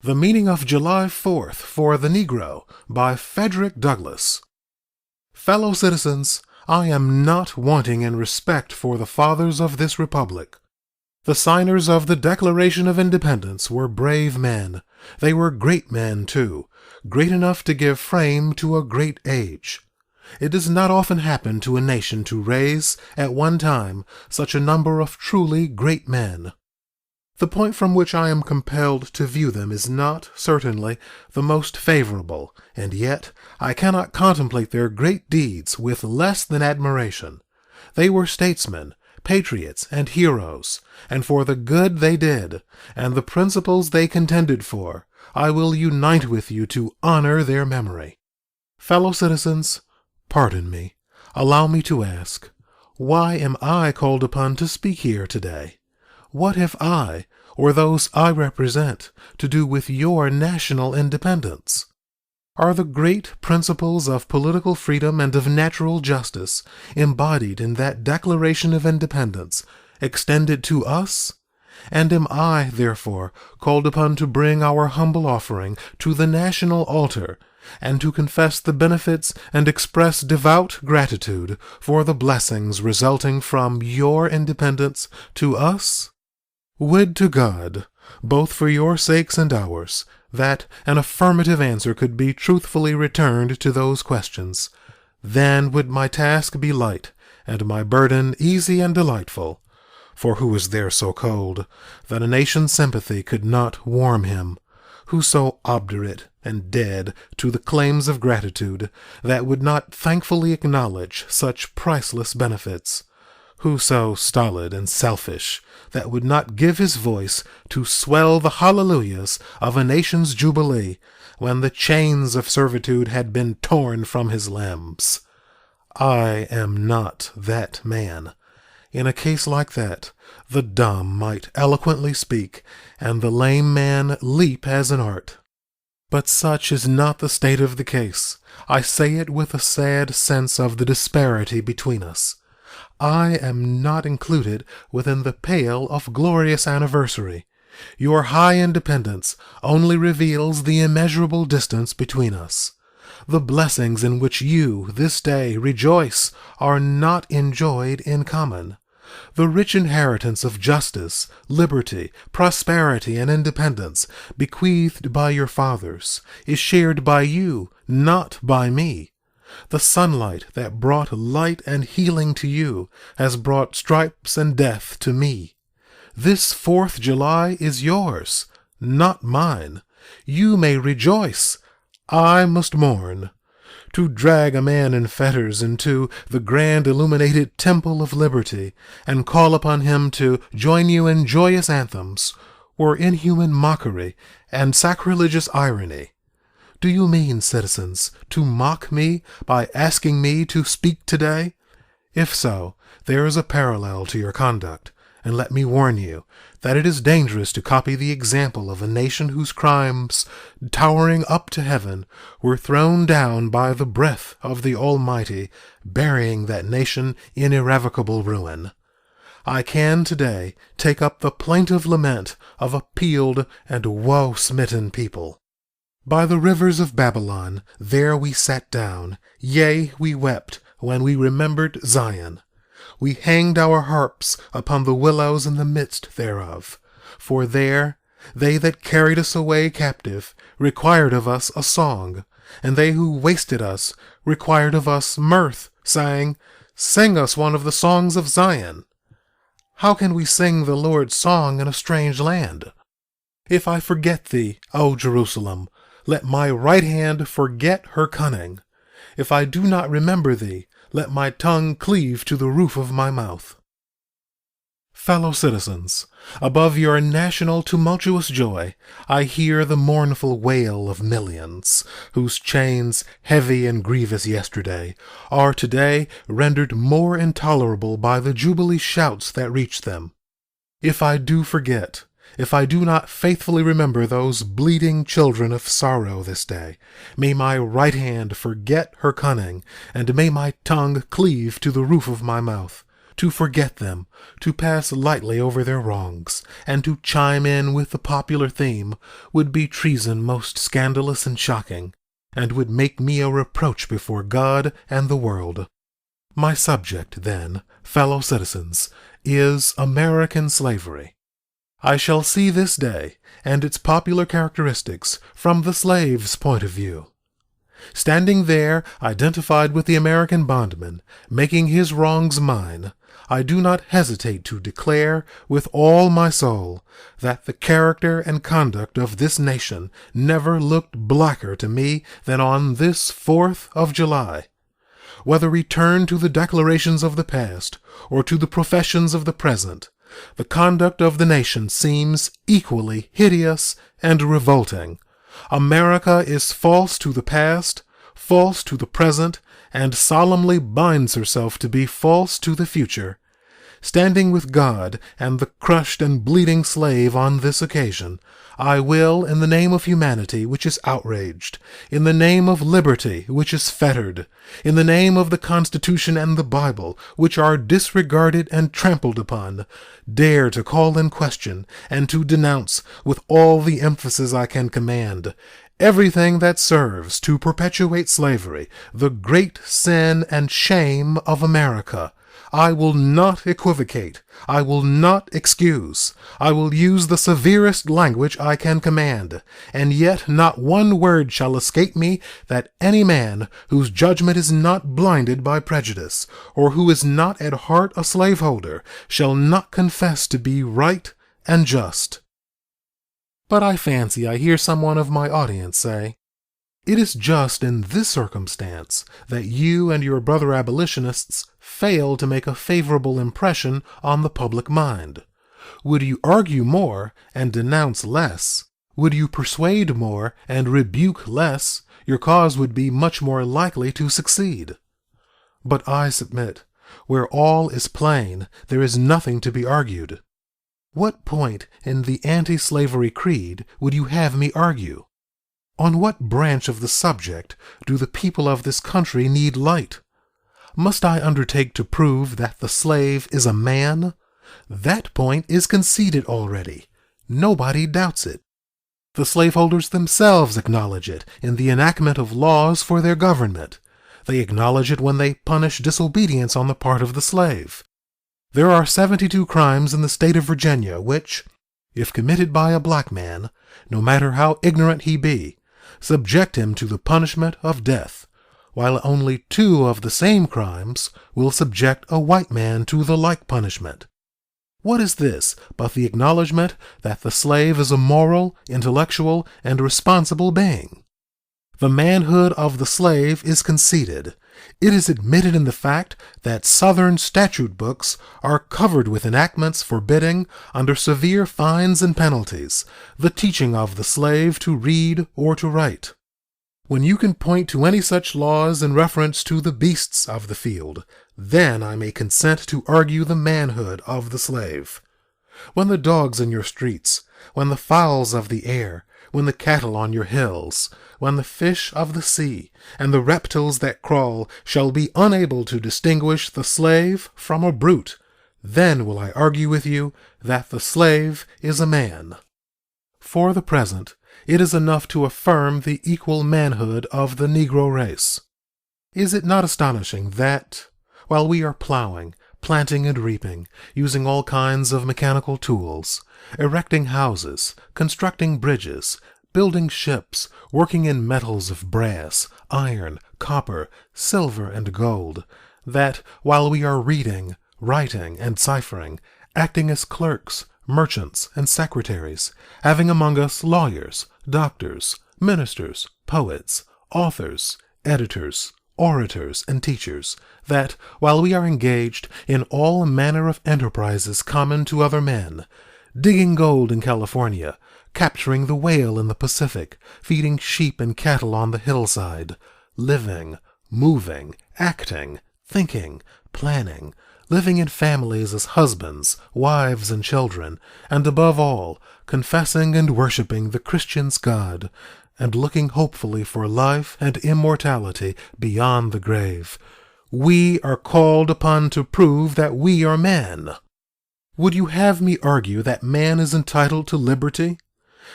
The Meaning of July 4th for the Negro by Frederick Douglass. Fellow citizens, I am not wanting in respect for the fathers of this republic. The signers of the Declaration of Independence were brave men. They were great men, too, great enough to give frame to a great age. It does not often happen to a nation to raise, at one time, such a number of truly great men. The point from which I am compelled to view them is not, certainly, the most favorable, and yet I cannot contemplate their great deeds with less than admiration. They were statesmen, patriots, and heroes, and for the good they did, and the principles they contended for, I will unite with you to honor their memory. Fellow citizens, pardon me. Allow me to ask, why am I called upon to speak here today? What have I, or those I represent, to do with your national independence? Are the great principles of political freedom and of natural justice embodied in that Declaration of Independence extended to us? And am I, therefore, called upon to bring our humble offering to the national altar and to confess the benefits and express devout gratitude for the blessings resulting from your independence to us? Would to God, both for your sakes and ours, that an affirmative answer could be truthfully returned to those questions. Then would my task be light, and my burden easy and delightful. For who is there so cold that a nation's sympathy could not warm him? Who so obdurate and dead to the claims of gratitude that would not thankfully acknowledge such priceless benefits? Who so stolid and selfish that would not give his voice to swell the hallelujahs of a nation's jubilee when the chains of servitude had been torn from his limbs? I am not that man. In a case like that, the dumb might eloquently speak, and the lame man leap as an art. But such is not the state of the case. I say it with a sad sense of the disparity between us. I am not included within the pale of glorious anniversary. Your high independence only reveals the immeasurable distance between us. The blessings in which you this day rejoice are not enjoyed in common. The rich inheritance of justice, liberty, prosperity, and independence bequeathed by your fathers is shared by you, not by me. The sunlight that brought light and healing to you has brought stripes and death to me. This 4th July is yours, not mine. You may rejoice. I must mourn. To drag a man in fetters into the grand illuminated temple of liberty and call upon him to join you in joyous anthems were inhuman mockery and sacrilegious irony. Do you mean, citizens, to mock me by asking me to speak today? If so, there is a parallel to your conduct, and let me warn you that it is dangerous to copy the example of a nation whose crimes, towering up to heaven, were thrown down by the breath of the Almighty, burying that nation in irrevocable ruin. I can today take up the plaintive lament of a peeled and woe-smitten people. By the rivers of Babylon, there we sat down, yea, we wept, when we remembered Zion. We hanged our harps upon the willows in the midst thereof. For there, they that carried us away captive required of us a song, and they who wasted us required of us mirth, saying, Sing us one of the songs of Zion. How can we sing the Lord's song in a strange land? If I forget thee, O Jerusalem, let my right hand forget her cunning. If I do not remember thee, let my tongue cleave to the roof of my mouth. Fellow citizens, above your national tumultuous joy, I hear the mournful wail of millions, whose chains, heavy and grievous yesterday, are today rendered more intolerable by the jubilee shouts that reach them. If I do forget, if I do not faithfully remember those bleeding children of sorrow this day, may my right hand forget her cunning, and may my tongue cleave to the roof of my mouth. To forget them, to pass lightly over their wrongs, and to chime in with the popular theme would be treason most scandalous and shocking, and would make me a reproach before God and the world. My subject, then, fellow citizens, is American slavery. I shall see this day and its popular characteristics from the slave's point of view. Standing there, identified with the American bondman, making his wrongs mine, I do not hesitate to declare with all my soul that the character and conduct of this nation never looked blacker to me than on this 4th of July. Whether returned to the declarations of the past or to the professions of the present, the conduct of the nation seems equally hideous and revolting. America is false to the past, false to the present, and solemnly binds herself to be false to the future. Standing with God and the crushed and bleeding slave on this occasion, I will, in the name of humanity which is outraged, in the name of liberty which is fettered, in the name of the Constitution and the Bible which are disregarded and trampled upon, dare to call in question and to denounce with all the emphasis I can command everything that serves to perpetuate slavery, the great sin and shame of America. I will not equivocate. I will not excuse. I will use the severest language I can command, and yet not one word shall escape me that any man whose judgment is not blinded by prejudice, or who is not at heart a slaveholder, shall not confess to be right and just. But I fancy I hear someone of my audience say, "It is just in this circumstance that you and your brother abolitionists fail to make a favorable impression on the public mind. Would you argue more and denounce less? Would you persuade more and rebuke less? Your cause would be much more likely to succeed." But I submit, where all is plain, there is nothing to be argued. What point in the anti-slavery creed would you have me argue? On what branch of the subject do the people of this country need light? Must I undertake to prove that the slave is a man? That point is conceded already. Nobody doubts it. The slaveholders themselves acknowledge it in the enactment of laws for their government. They acknowledge it when they punish disobedience on the part of the slave. There are 72 crimes in the state of Virginia which, if committed by a black man, no matter how ignorant he be, subject him to the punishment of death, while only 2 of the same crimes will subject a white man to the like punishment. What is this but the acknowledgment that the slave is a moral, intellectual, and responsible being? The manhood of the slave is conceded. It is admitted in the fact that Southern statute books are covered with enactments forbidding, under severe fines and penalties, the teaching of the slave to read or to write. When you can point to any such laws in reference to the beasts of the field, then I may consent to argue the manhood of the slave. When the dogs in your streets, when the fowls of the air, when the cattle on your hills, when the fish of the sea, and the reptiles that crawl shall be unable to distinguish the slave from a brute, then will I argue with you that the slave is a man. For the present, it is enough to affirm the equal manhood of the Negro race. Is it not astonishing that, while we are plowing, planting and reaping, using all kinds of mechanical tools, erecting houses, constructing bridges, building ships, working in metals of brass, iron, copper, silver, and gold, that while we are reading, writing, and ciphering, acting as clerks, merchants, and secretaries, having among us lawyers, doctors, ministers, poets, authors, editors, orators, and teachers, that while we are engaged in all manner of enterprises common to other men, digging gold in California, capturing the whale in the Pacific, feeding sheep and cattle on the hillside, living, moving, acting, thinking, planning, living in families as husbands, wives, and children, and above all, confessing and worshiping the Christian's God, and looking hopefully for life and immortality beyond the grave, We are called upon to prove that we are men. Would you have me argue that man is entitled to liberty?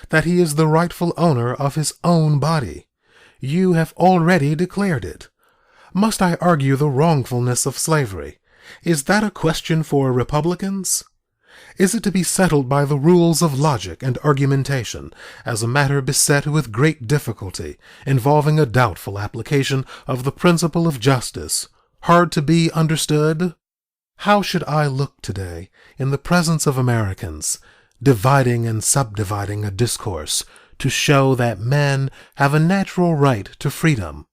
That he is the rightful owner of his own body? You have already declared it. Must I argue the wrongfulness of slavery? Is that a question for Republicans? Is it to be settled by the rules of logic and argumentation, as a matter beset with great difficulty, involving a doubtful application of the principle of justice, hard to be understood? How should I look today in the presence of Americans, dividing and subdividing a discourse to show that men have a natural right to freedom?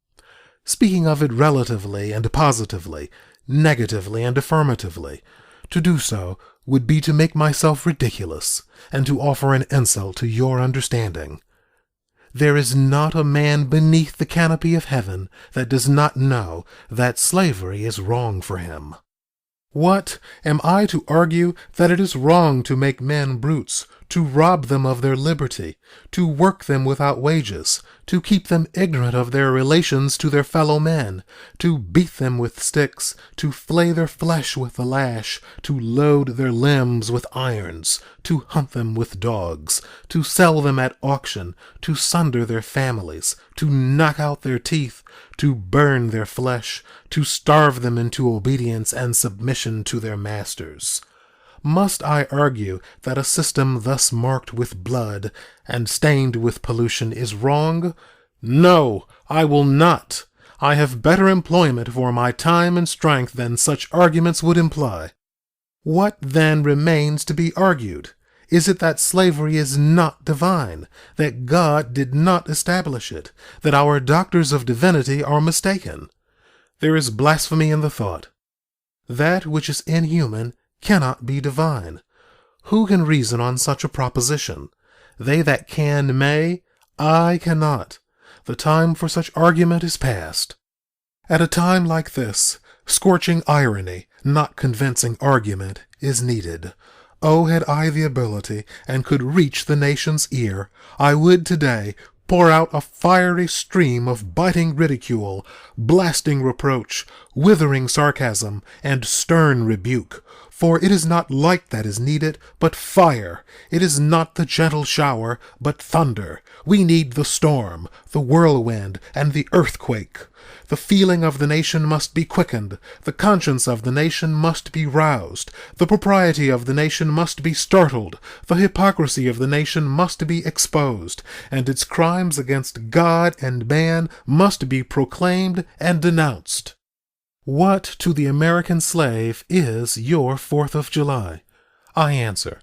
Speaking of it relatively and positively, negatively and affirmatively, to do so would be to make myself ridiculous and to offer an insult to your understanding. There is not a man beneath the canopy of heaven that does not know that slavery is wrong for him. What, am I to argue that it is wrong to make men brutes, to rob them of their liberty, to work them without wages, to keep them ignorant of their relations to their fellow men, to beat them with sticks, to flay their flesh with the lash, to load their limbs with irons, to hunt them with dogs, to sell them at auction, to sunder their families, to knock out their teeth, to burn their flesh, to starve them into obedience and submission to their masters? Must I argue that a system thus marked with blood and stained with pollution is wrong? No, I will not. I have better employment for my time and strength than such arguments would imply. What then remains to be argued? Is it that slavery is not divine, that God did not establish it, that our doctors of divinity are mistaken? There is blasphemy in the thought. That which is inhuman cannot be divine. Who can reason on such a proposition? They that can may, I cannot. The time for such argument is past. At a time like this, scorching irony, not convincing argument, is needed. Oh, had I the ability and could reach the nation's ear, I would today pour out a fiery stream of biting ridicule, blasting reproach, withering sarcasm, and stern rebuke. For it is not light that is needed, but fire. It is not the gentle shower, but thunder. We need the storm, the whirlwind, and the earthquake. The feeling of the nation must be quickened. The conscience of the nation must be roused. The propriety of the nation must be startled. The hypocrisy of the nation must be exposed. And its crimes against God and man must be proclaimed and denounced. What to the American slave is your 4th of July? I answer,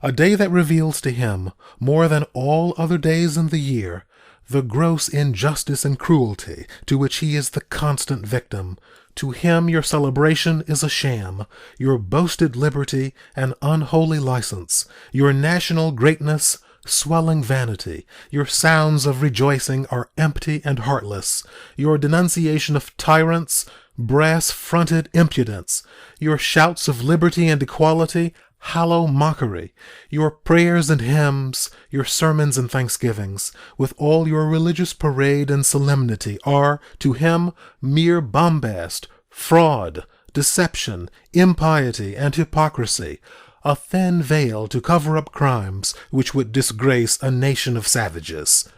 a day that reveals to him, more than all other days in the year, the gross injustice and cruelty to which he is the constant victim. To him your celebration is a sham, your boasted liberty an unholy license, your national greatness swelling vanity. Your sounds of rejoicing are empty and heartless. Your denunciation of tyrants, brass-fronted impudence. Your shouts of liberty and equality, hollow mockery. Your prayers and hymns, your sermons and thanksgivings, with all your religious parade and solemnity, are, to him, mere bombast, fraud, deception, impiety, and hypocrisy, a thin veil to cover up crimes which would disgrace a nation of savages.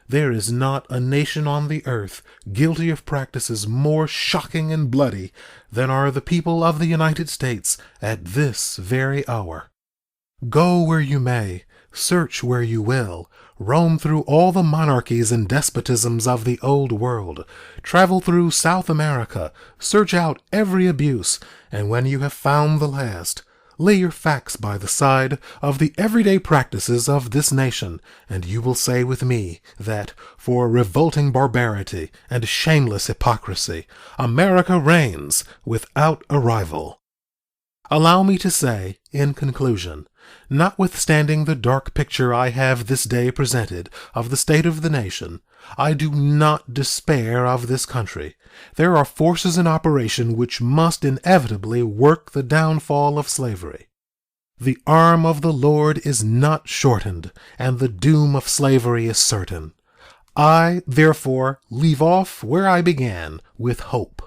There is not a nation on the earth guilty of practices more shocking and bloody than are the people of the United States at this very hour. Go where you may, search where you will, roam through all the monarchies and despotisms of the old world, travel through South America, search out every abuse, and when you have found the last, lay your facts by the side of the everyday practices of this nation, and you will say with me that, for revolting barbarity and shameless hypocrisy, America reigns without a rival. Allow me to say, in conclusion, notwithstanding the dark picture I have this day presented of the state of the nation, I do not despair of this country. There are forces in operation which must inevitably work the downfall of slavery. The arm of the Lord is not shortened, and the doom of slavery is certain. I, therefore, leave off where I began, with hope.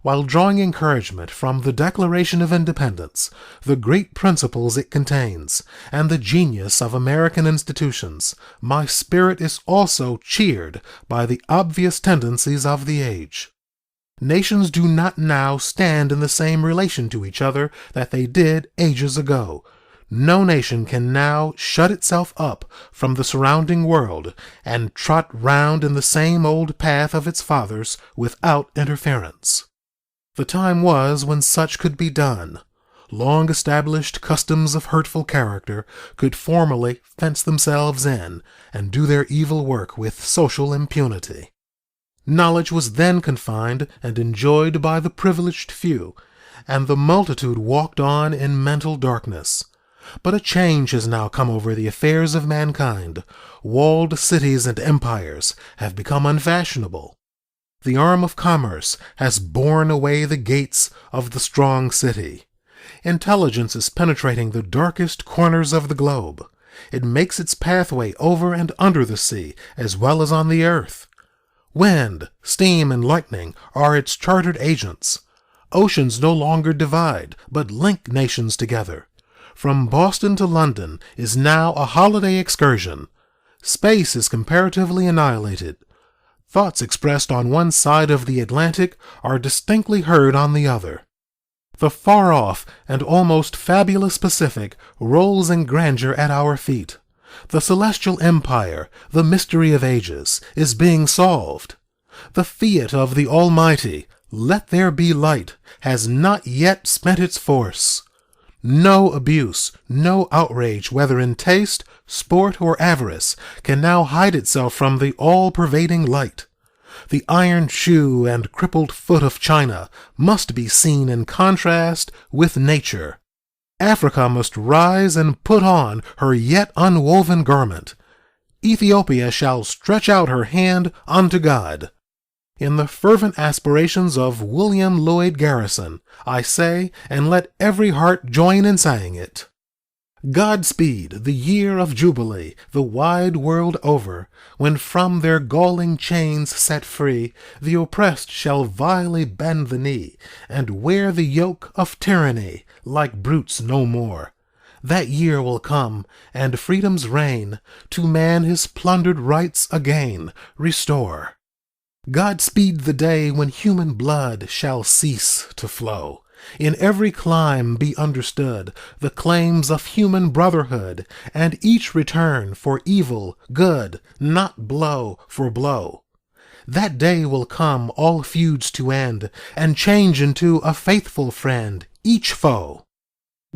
while drawing encouragement from the Declaration of Independence, the great principles it contains, and the genius of American institutions, my spirit is also cheered by the obvious tendencies of the age. Nations do not now stand in the same relation to each other that they did ages ago. No nation can now shut itself up from the surrounding world and trot round in the same old path of its fathers without interference. The time was when such could be done. Long-established customs of hurtful character could formally fence themselves in and do their evil work with social impunity. Knowledge was then confined and enjoyed by the privileged few, and the multitude walked on in mental darkness. But a change has now come over the affairs of mankind. Walled cities and empires have become unfashionable. The arm of commerce has borne away the gates of the strong city. Intelligence is penetrating the darkest corners of the globe. It makes its pathway over and under the sea as well as on the earth. Wind, steam, and lightning are its chartered agents. Oceans no longer divide, but link nations together. From Boston to London is now a holiday excursion. Space is comparatively annihilated. Thoughts expressed on one side of the Atlantic are distinctly heard on the other. The far-off and almost fabulous Pacific rolls in grandeur at our feet. The celestial empire, the mystery of ages, is being solved. The fiat of the Almighty, "Let there be light," has not yet spent its force. No abuse, no outrage, whether in taste, sport, or avarice, can now hide itself from the all-pervading light. The iron shoe and crippled foot of China must be seen in contrast with nature. Africa must rise and put on her yet unwoven garment. Ethiopia shall stretch out her hand unto God. In the fervent aspirations of William Lloyd Garrison, I say, and let every heart join in saying it: Godspeed, the year of jubilee, the wide world over, when from their galling chains set free, the oppressed shall vilely bend the knee, and wear the yoke of tyranny, like brutes no more. That year will come, and freedom's reign to man his plundered rights again restore. Godspeed the day when human blood shall cease to flow. In every clime be understood the claims of human brotherhood, and each return for evil good, not blow for blow. That day will come all feuds to end, and change into a faithful friend each foe.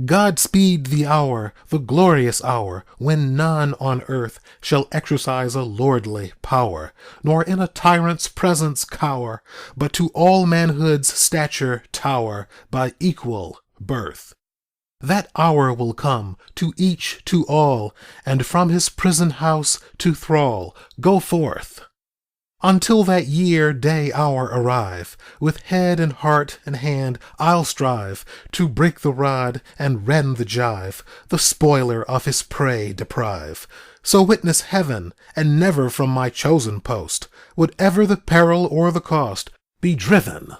Godspeed the hour, the glorious hour, when none on earth shall exercise a lordly power, nor in a tyrant's presence cower, but to all manhood's stature tower by equal birth. That hour will come, to each, to all, and from his prison house to thrall, go forth. Until that year, day, hour arrive, with head and heart and hand I'll strive to break the rod and rend the gyve, the spoiler of his prey deprive. So witness heaven, and never from my chosen post would ever the peril or the cost be driven.